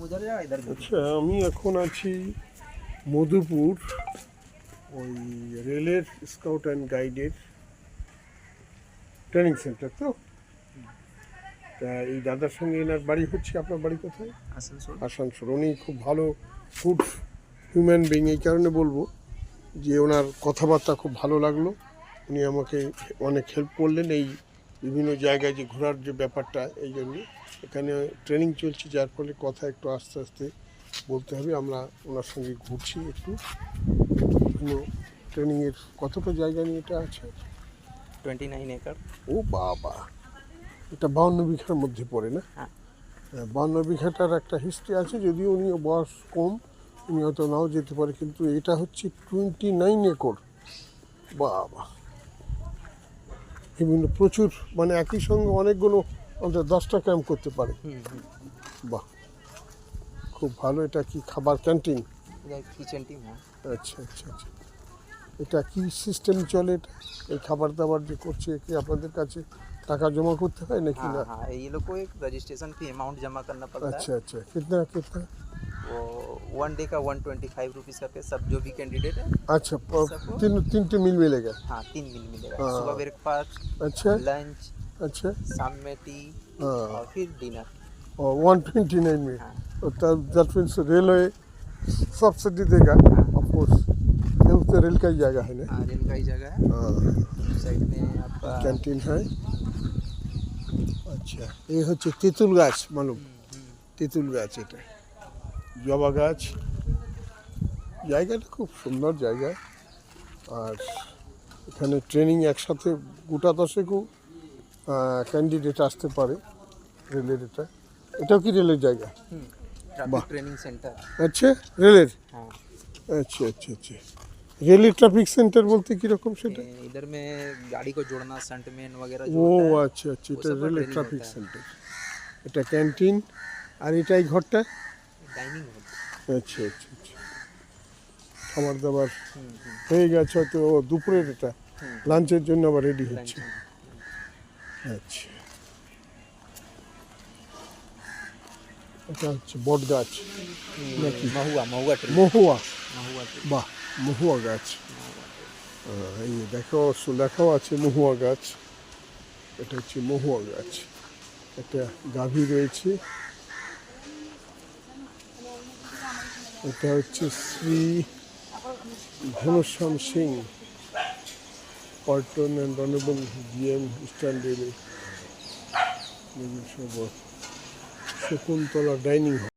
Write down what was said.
আচ্ছা, আমি এখন আছি মধুপুর, ওই রেলের স্কাউট অ্যান্ড গাইডের ট্রেনিং সেন্টার। তো তা এই দাদার সঙ্গে এনার বাড়ি হচ্ছে, আপনার বাড়ি কোথায়? আসানসোল। উনি খুব ভালো গুড হিউম্যান বিং, এই কারণে বলবো যে ওনার কথাবার্তা খুব ভালো লাগলো। উনি আমাকে অনেক হেল্প করলেন এই বিভিন্ন জায়গায় যে ঘোরার যে ব্যাপারটা, এই জন্য এখানে ট্রেনিং চলছে, যার ফলে কথা একটু আস্তে আস্তে বলতে হবে। আমরা ওনার সঙ্গে ঘুরছি একটু বিভিন্ন ট্রেনিংয়ের। কতটা জায়গা নিয়ে এটা আছে? 29 একর। ও বাবা, এটা 52 বিঘার মধ্যে পড়ে না? হ্যাঁ। 52 বিঘাটার একটা হিস্ট্রি আছে, যদিও উনি বয়স কম, উনি হয়তো নাও যেতে পারে, কিন্তু এটা হচ্ছে 29 একর। বাবা, বিভিন্ন প্রচুর, মানে একই সঙ্গে অনেকগুলো অন্তত 10টা ক্যাম্প করতে পারে। বাহ, খুব ভালো। এটা কি খাবার ক্যান্টিন? Kitchen team. আচ্ছা আচ্ছা আচ্ছা। এটা কি সিস্টেম চলে এটা, এই খাবার দাবার যে করছে, কি আপনাদের কাছে টাকা জমা করতে হয় নাকি না? हाँ, ये लोग को एक रजिस्ट्रेशन फी अमाउंट जमा करना पड़ता अच्छा है। अच्छा, कितना कितना? वो 1 डे का 125 रुपीज़ का पे सब जो भी कैंडिडेट है। अच्छा, तीन मील मिलेगा? हाँ, 3 मील मिलेगा। हाँ। सुबह ब्रेकफास्ट, अच्छा लंच, अच्छा। शाम में टी हाँ। और फिर डिनर। और 129 में? हाँ। दैट मीन्स रेलवे सब्सिडी देगा ऑफकोर्स, तो रेल का ही जगह है ना? हाँ, रेल का ही जगह है। हाँ। साइड में आपका कैंटीन है। আচ্ছা, এই হচ্ছে তেঁতুল গাছ, মালুম? তেঁতুল গাছ, এটা জবা গাছ। জায়গাটা খুব সুন্দর জায়গা। আর এখানে ট্রেনিং একসাথে গোটা 10-ও ক্যান্ডিডেট আসতে পারে রেলের। এটাও কি রেলের জায়গা? Traffic training centre. আচ্ছা, রেলের? हाँ। আচ্ছা আচ্ছা আচ্ছা। রেলের ট্রাফিক সেন্টার বলতে কীরকম সেটা? इधर में गाड़ी को जोड़ना, स्टंटमैन वगैरह ও जो होता है, আচ্ছা আচ্ছা, वो এটা सब पर রেলের training ট্রাফিক होता है। সেন্টার। এটা ক্যান্টিন। আর এটাই ঘরটা? Dining hall. আচ্ছা আচ্ছা আচ্ছা। খাবার দাবার হয়ে গেছে হয়তো দুপুরের, এটা লাঞ্চের জন্য আবার রেডি হচ্ছে। আচ্ছা, এটা হচ্ছে বট গাছ নাকি? महुआ, महुआ ट्री। মহুয়া। महुआ ट्री। বাহ, মহুয়া গাছ। এই লেখাও আছে মহুয়া গাছ। এটা হচ্ছে মহুয়া গাছ। একটা গাভী রয়েছে। এটা হচ্ছে শ্রী ঘনশ্যাম সিং, পল্টন and honourable GM, Eastern Railway. Shakuntala dining হল।